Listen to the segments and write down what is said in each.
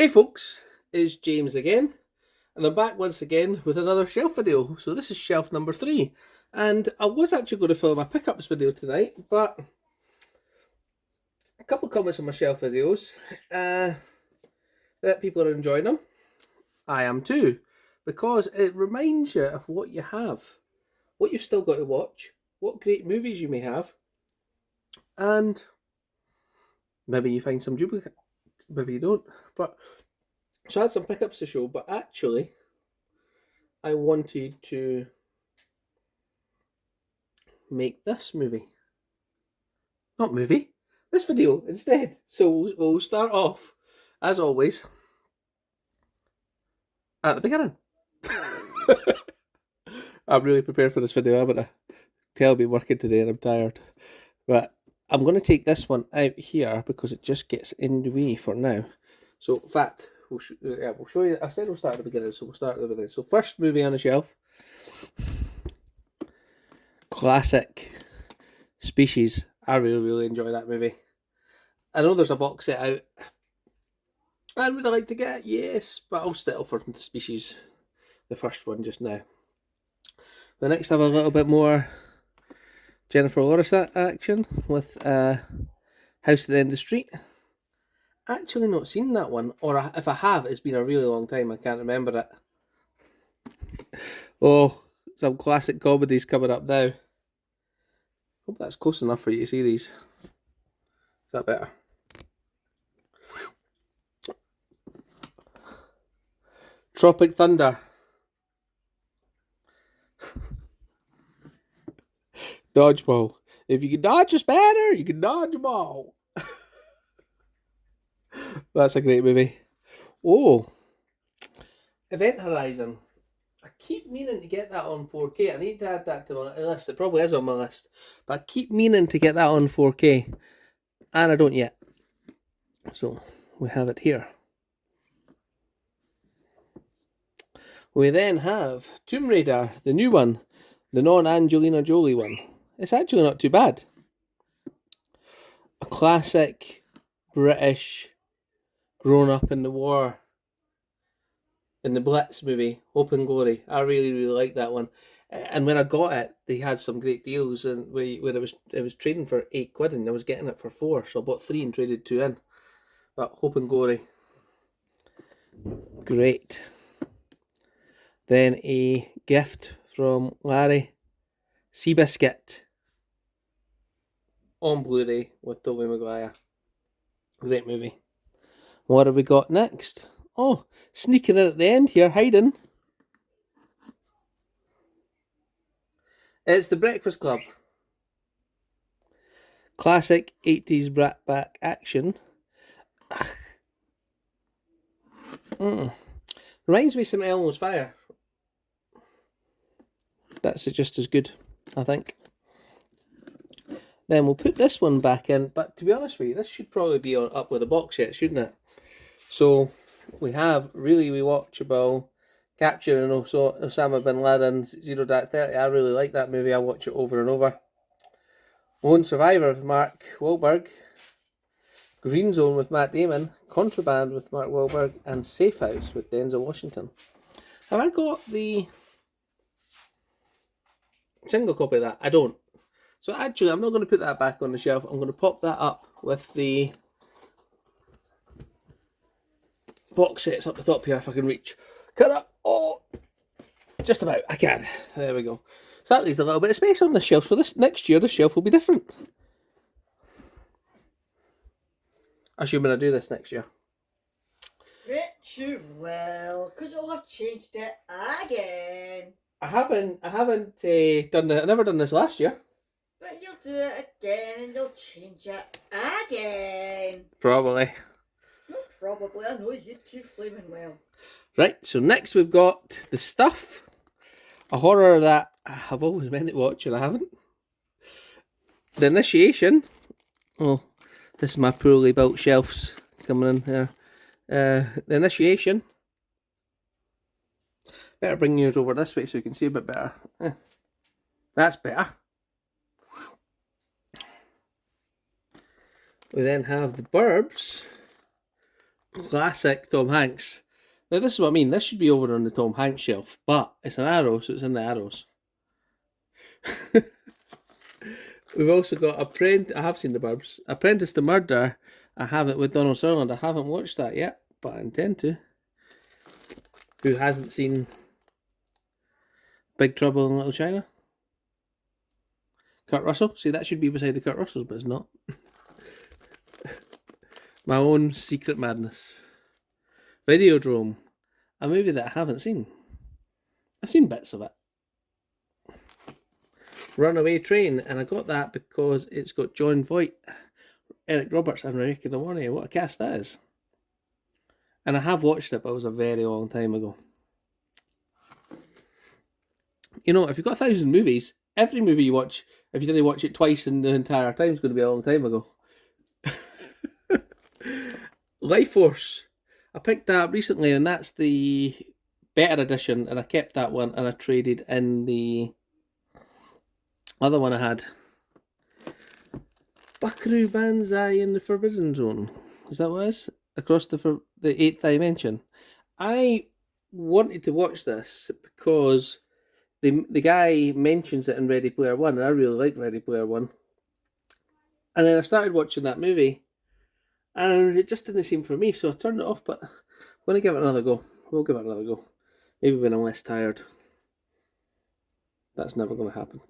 Hey folks, it's James again, and I'm back once again with another shelf video. So this is shelf number 3, and I was actually going to film my pickups video tonight, but a couple of comments on my shelf videos that people are enjoying them. I am too, because it reminds you of what you have, what you've still got to watch, what great movies you may have, and maybe you find some duplicate, maybe you don't, but so I had some pickups to show, but actually I wanted to make this this video instead. So we'll start off, as always, at the beginning. I'm really prepared for this video. I'm going to tell me working today and I'm tired. But I'm going to take this one out here because it just gets in the way for now. So, in fact, we'll show you. I said we'll start at the beginning, so we'll start at the beginning. So, first movie on the shelf. Classic Species. I really enjoy that movie. I know there's a box set out. And would I like to get it? Yes, but I'll settle for the Species, the first one just now. The next have a little bit more Jennifer Lawrence action with House at the End of the Street. Actually not seen that one, or if I have, it's been a really long time. I can't remember it. Oh, some classic comedies coming up now. Hope that's close enough for you to see these. Is that better? Tropic Thunder. Dodgeball. If you can dodge a spanner, you can dodge a ball. That's a great movie. Oh, Event Horizon. I keep meaning to get that on 4K. I need to add that to my list. It probably is on my list. But I keep meaning to get that on 4K. And I don't yet. So, we have it here. We then have Tomb Raider, the new one. The non-Angelina Jolie one. It's actually not too bad. A classic British grown up in the war, in the Blitz movie, Hope and Glory. I really like that one. And when I got it, they had some great deals, and where it was trading for £8 and I was getting it for 4, so I bought 3 and traded 2 in. But Hope and Glory, great. Then a gift from Larry, Seabiscuit, on Blu Ray with Tobey Maguire. Great movie. What have we got next? Oh, sneaking in at the end here, hiding. It's The Breakfast Club. Classic 80s brat pack action. Reminds me of some Elmo's Fire. That's just as good, I think. Then we'll put this one back in, but to be honest with you, this should probably be up with a box set, shouldn't it? So we have really rewatchable Capturing Osama bin Laden's 0-30. I really like that movie. I watch it over and over. Lone Survivor with Mark Wahlberg. Green Zone with Matt Damon. Contraband with Mark Wahlberg. And Safe House with Denzel Washington. Have I got the single copy of that? I don't. So actually, I'm not going to put that back on the shelf. I'm going to pop that up with the box sets up the top here if I can reach. Cut up. Oh, just about. I can. There we go. So that leaves a little bit of space on the shelf. So this next year, the shelf will be different. Assuming I do this next year. Yes, you will, because you'll have changed it again. I haven't done it. I never done this last year. But you'll do it again and you'll change it again. Probably. No, probably. I know you two flaming well. Right, so next we've got The Stuff. A horror that I've always meant to watch and I haven't. The Initiation. Oh, this is my poorly built shelves coming in there. The Initiation. Better bring yours over this way so you can see a bit better. That's better. We then have The Burbs, classic Tom Hanks. Now this is what I mean. This should be over on the Tom Hanks shelf, but it's an Arrow, so it's in the Arrows. We've also got I have seen the Burbs. Apprentice to Murder. I haven't with Donald Sutherland. I haven't watched that yet, but I intend to. Who hasn't seen Big Trouble in Little China? Kurt Russell. See, that should be beside the Kurt Russells, but it's not. My Own Secret Madness. Videodrome. A movie that I haven't seen. I've seen bits of it. Runaway Train, and I got that because it's got John Voight, Eric Roberts, and Rebecca De Mornay. What a cast that is. And I have watched it, but it was a very long time ago. You know, if you've got 1,000 movies, every movie you watch, if you didn't watch it twice in the entire time, it's going to be a long time ago. Life Force. I picked that up recently, and that's the better edition, and I kept that one, and I traded in the other one I had. Buckaroo Banzai in the Forbidden Zone. Is that what it is? Across the 8th dimension. I wanted to watch this because the guy mentions it in Ready Player One, and I really like Ready Player One. And then I started watching that movie, and it just didn't seem for me, so I turned it off, but I'm going to give it another go. We'll give it another go. Maybe when I'm less tired. That's never going to happen.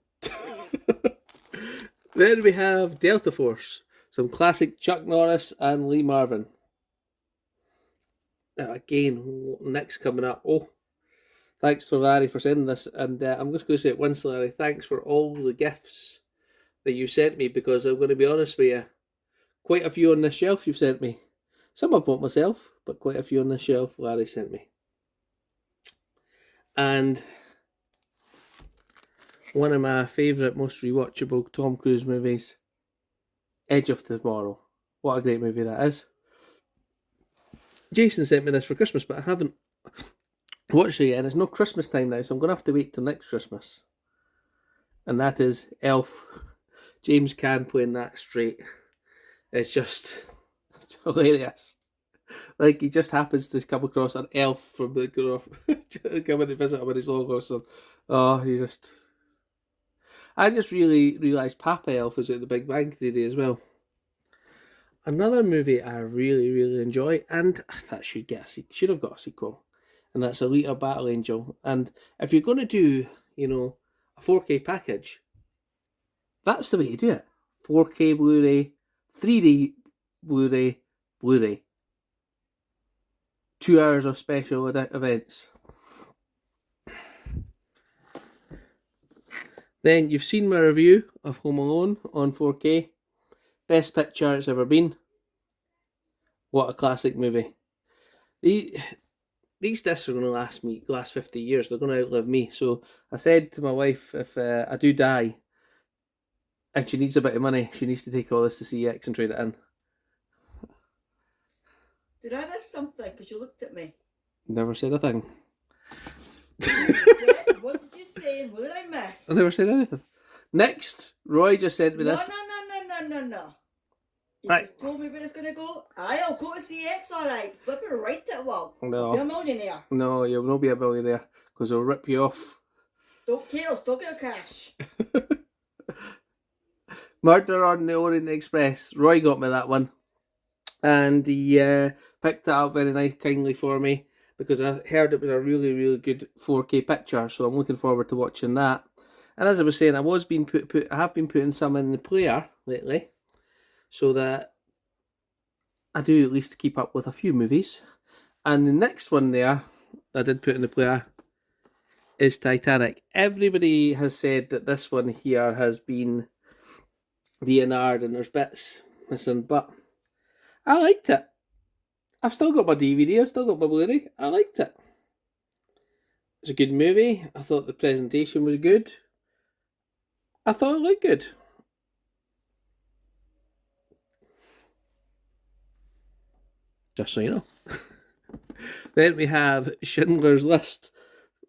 Then we have Delta Force. Some classic Chuck Norris and Lee Marvin. Again, next coming up. Oh, thanks for Larry for sending this. And I'm just going to say it once, Larry. Thanks for all the gifts that you sent me, because I'm going to be honest with you. Quite a few on this shelf you've sent me. Some I've bought myself, but quite a few on this shelf Larry sent me. And one of my favourite, most rewatchable Tom Cruise movies, Edge of Tomorrow. What a great movie that is. Jason sent me this for Christmas, but I haven't watched it yet, and it's no Christmas time now, so I'm going to have to wait till next Christmas. And that is Elf. James Caan playing that straight. It's just hilarious. Like, he just happens to come across an elf from the coming to visit him in his logo. So, I just really realised Papa Elf was at the Big Bang Theory as well. Another movie I really, really enjoy, and that should have got a sequel, and that's Alita Battle Angel. And if you're going to do, a 4K package, that's the way to do it. 4K Blu-ray, 3D Blu-ray, Blu-ray. 2 hours of special events. Then you've seen my review of Home Alone on 4K. Best picture it's ever been. What a classic movie. These discs are going to last 50 years. They're going to outlive me. So I said to my wife, if I do die and she needs a bit of money, she needs to take all this to CX and trade it in. Did I miss something? Because you looked at me. Never said a thing. What did you say? What did I miss? I never said anything. Next, Roy just sent me this. No. You Right. just told me where it's going to go. I'll go to CX, alright. Flip it right at well. No. You're a millionaire. No, you'll not be a millionaire, because they'll rip you off. Don't care, I'll still get your cash. Murder on the Orient Express. Roy got me that one. And he picked that up very kindly for me, because I heard it was a really, really good 4K picture, so I'm looking forward to watching that. And as I was saying, I have been putting some in the player lately, so that I do at least keep up with a few movies. And the next one there I did put in the player is Titanic. Everybody has said that this one here has been DNR'd and there's bits missing, but I liked it. I've still got my DVD, I've still got my Blu-ray. I liked it. It's a good movie. I thought the presentation was good. I thought it looked good. Just so you know. Then we have Schindler's List.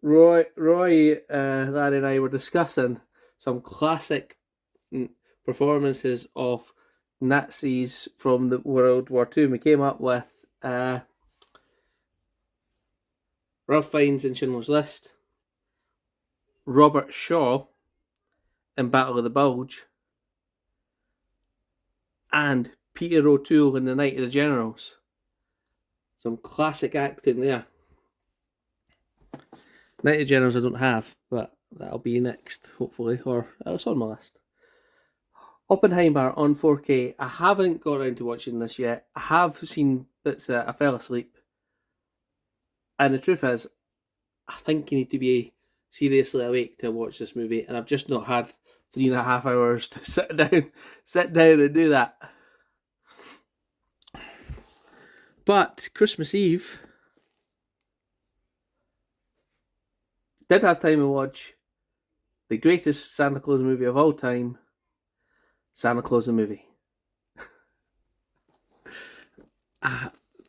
Roy, Larry and I were discussing some classic performances of Nazis from the World War II. We came up with Ralph Fiennes in Schindler's List, Robert Shaw in Battle of the Bulge, and Peter O'Toole in The Night of the Generals. Some classic acting there. Night of the Generals I don't have, but that'll be next, hopefully, or it's on my list. Oppenheimer on 4K. I haven't got around to watching this yet. I have seen bits. I fell asleep. And the truth is, I think you need to be seriously awake to watch this movie, and I've just not had 3.5 hours to sit down and do that. But Christmas Eve, did have time to watch the greatest Santa Claus movie of all time, Santa Claus the Movie.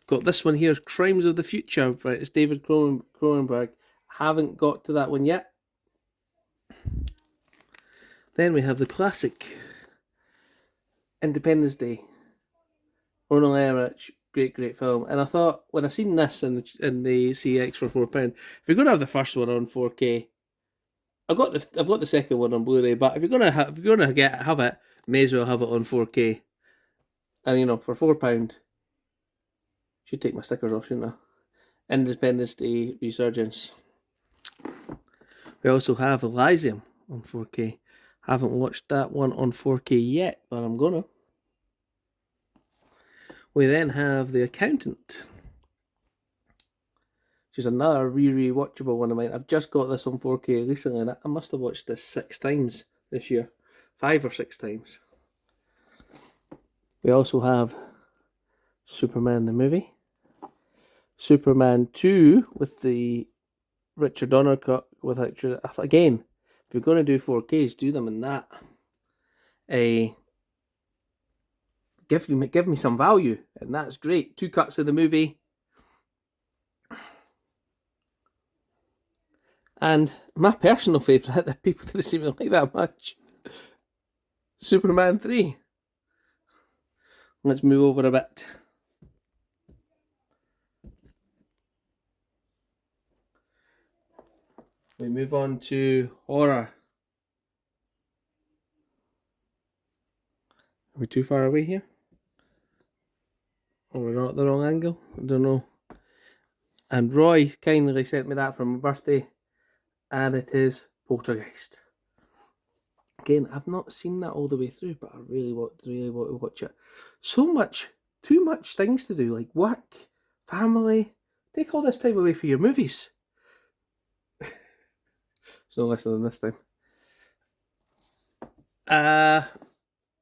Got this one here, Crimes of the Future, right? It's David Cronenberg. Haven't got to that one yet. Then we have the classic Independence Day. Ronald Emmerich, great film. And I thought, when I seen this in the CX for £4, if you're going to have the first one on 4K, I've got the second one on Blu-ray, but if you're gonna have it, may as well have it on 4K. And for £4, should take my stickers off, shouldn't I? Independence Day Resurgence. We also have Elysium on 4K. Haven't watched that one on 4K yet, but I'm gonna. We then have The Accountant, which is another re-watchable one of mine. I've just got this on 4K recently, and I must have watched this 6 times this year. 5 or 6 times. We also have Superman the movie. Superman 2 with the Richard Donner cut with extra. Again, if you're going to do 4Ks, do them in that. Give me some value, and that's great. 2 cuts of the movie. And my personal favourite that people didn't seem to like that much, Superman 3. Let's move over a bit. We move on to horror. Are we too far away here? Or we're not at the wrong angle? I don't know. And Roy kindly sent me that for my birthday. And it is Poltergeist. Again, I've not seen that all the way through, but I really want to watch it. Too much things to do, like work, family. Take all this time away for your movies. It's no listening this time.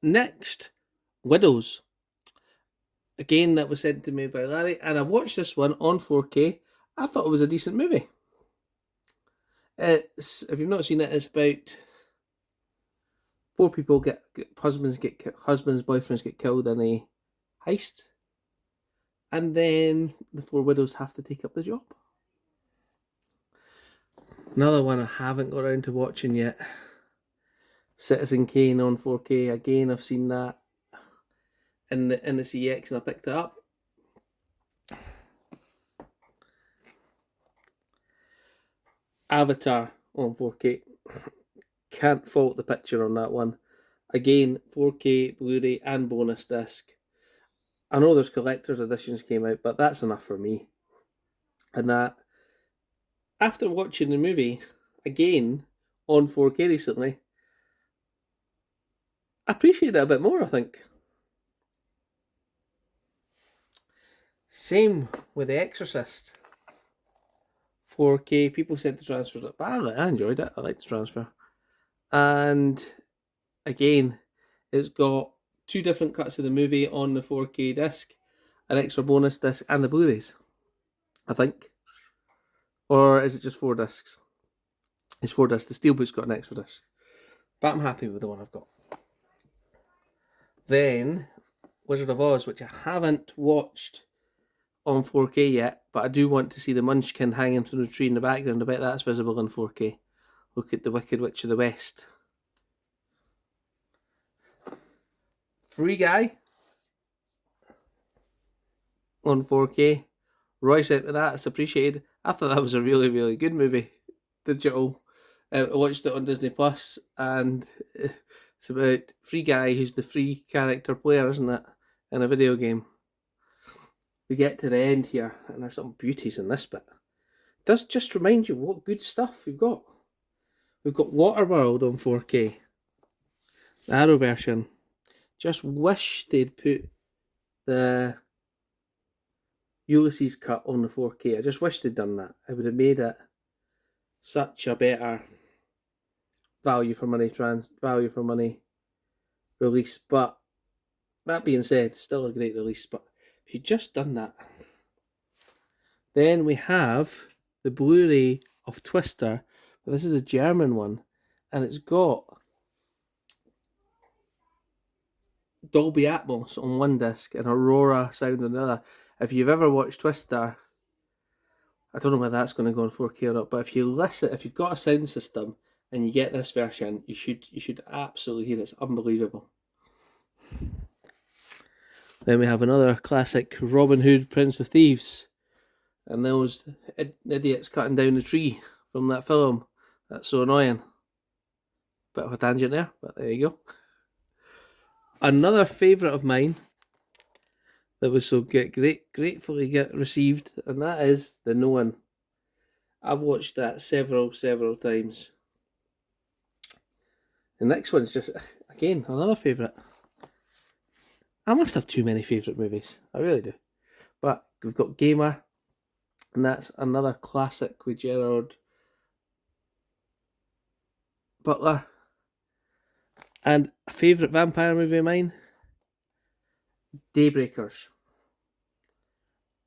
Next, Widows. Again, that was sent to me by Larry, and I watched this one on 4K. I thought it was a decent movie. If you've not seen it, it's about 4 people husbands, boyfriends get killed in a heist, and then the 4 widows have to take up the job. Another one I haven't got around to watching yet, Citizen Kane on 4K. Again, I've seen that in the CX and I picked it up. Avatar on 4K. Can't fault the picture on that one. Again, 4K, Blu-ray and bonus disc. I know there's collector's editions came out, but that's enough for me. And that, after watching the movie again on 4K recently, I appreciate it a bit more, I think. Same with The Exorcist. 4K, people said the transfer's not bad. I enjoyed it. I liked the transfer. And again, it's got 2 different cuts of the movie on the 4K disc, an extra bonus disc, and the Blu-rays, I think. Or is it just 4 discs? It's 4 discs. The Steelbook's got an extra disc. But I'm happy with the one I've got. Then, Wizard of Oz, which I haven't watched on 4K yet, but I do want to see the Munchkin hanging from the tree in the background. I bet that's visible in 4K. Look at the Wicked Witch of the West. Free Guy. on 4K. Roy sent me that. It's appreciated. I thought that was a really, really good movie. Digital. I watched it on Disney Plus, and it's about free guy who's the free character player, isn't it, in a video game. We get to the end here, and there's some beauties in this bit. It does just remind you what good stuff we've got. We've got Waterworld on 4K. The Arrow version. Just wish they'd put the Ulysses cut on the 4K. I just wish they'd done that. It would have made it such a better value for money release. But that being said, still a great release. But if you'd just done that. Then we have the Blu-ray of Twister. But this is a German one, and it's got Dolby Atmos on one disc and Aurora sound on the other. If you've ever watched Twister, I don't know whether that's going to go on 4K or not, but if you've got a sound system and you get this version, you should absolutely hear it. It's unbelievable. Then we have another classic, Robin Hood, Prince of Thieves, and those idiots cutting down the tree from that film. That's so annoying. Bit of a tangent there, but there you go. Another favourite of mine that was so gratefully received, and that is The Known. I've watched that several times. The next one's just, again, another favourite. I must have too many favourite movies. I really do. But we've got Gamer, and that's another classic with Gerard Butler. And a favourite vampire movie of mine, Daybreakers.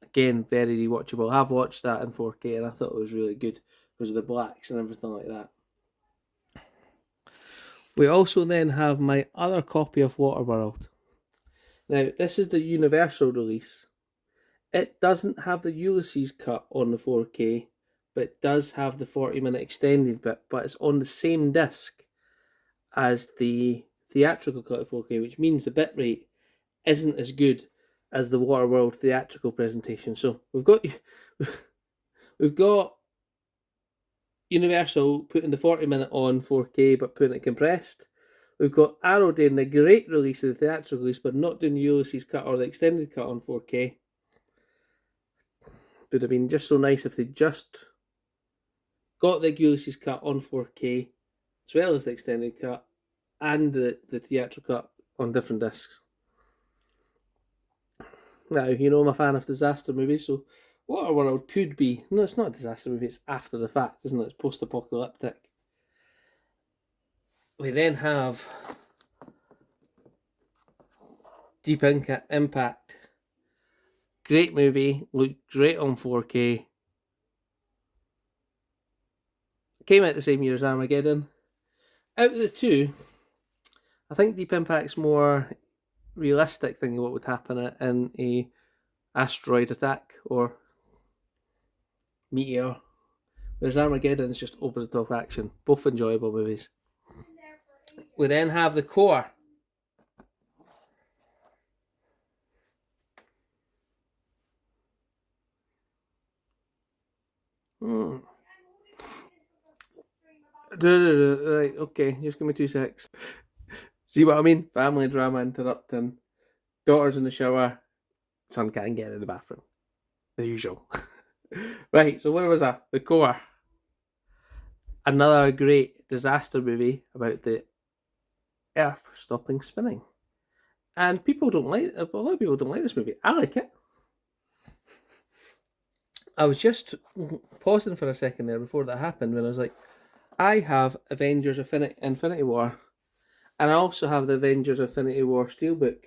Again, very rewatchable. I've watched that in 4K and I thought it was really good because of the blacks and everything like that. We also then have my other copy of Waterworld. Now, this is the Universal release. It doesn't have the Ulysses cut on the 4K, but it does have the 40-minute extended bit, but it's on the same disc as the theatrical cut of 4K, which means the bitrate isn't as good as the Waterworld theatrical presentation. So we've got Universal putting the 40-minute on 4K but putting it compressed. We've got Arrow doing the great release of the theatrical release but not doing the Ulysses cut or the extended cut on 4K. Would have been just so nice if they just got the Ulysses cut on 4K as well as the extended cut and the theatrical cut on different discs. Now, you know I'm a fan of disaster movies, so Waterworld could be... No, it's not a disaster movie, it's after the fact, isn't it? It's post-apocalyptic. We then have Deep Impact. Great movie, looked great on 4K. Came out the same year as Armageddon. Out of the two, I think Deep Impact's more realistic thinking what would happen in a asteroid attack or meteor, whereas Armageddon's just over the top action. Both enjoyable movies. We then have The Core. Right, okay, just give me 2 secs. See what I mean? Family drama interrupting. Daughter's in the shower. Son can't get in the bathroom. The usual. Right, so where was I? The Core. Another great disaster movie about the Earth stopping spinning. And people don't like it. A lot of people don't like this movie. I like it. I was just pausing for a second there before that happened when I was like, I have Avengers Infinity War. And I also have the Avengers Infinity War Steelbook.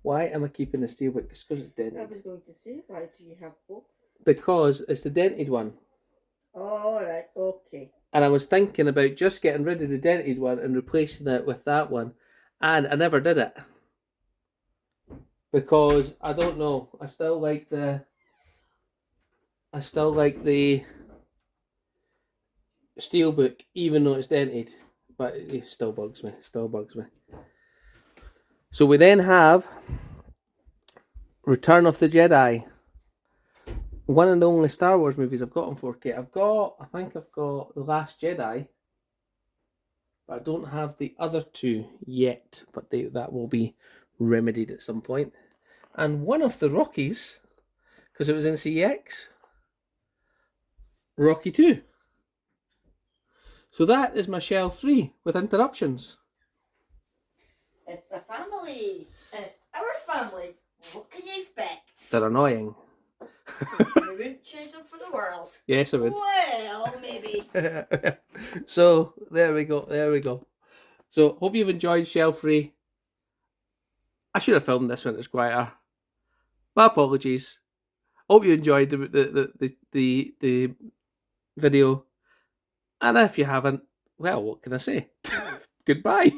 Why am I keeping the Steelbook? It's because it's dented. I was going to say, why do you have both? Because it's the dented one. Oh, right, okay. And I was thinking about just getting rid of the dented one and replacing it with that one. And I never did it. Because, I don't know, I still like the Steelbook, even though it's dented. But it still bugs me, So we then have Return of the Jedi. One of the only Star Wars movies I've got on 4K. I think I've got The Last Jedi, but I don't have the other two yet, but that will be remedied at some point. And one of the Rockies, because it was in CX, Rocky 2. So that is my shelf 3 with interruptions. It's a family. And it's our family. What can you expect? They're annoying. We wouldn't change them for the world. Yes, I would. Well, maybe. So, there we go. So, hope you've enjoyed shelf 3. I should have filmed this when it's quieter. My apologies. Hope you enjoyed the video. And if you haven't, well, what can I say? Goodbye.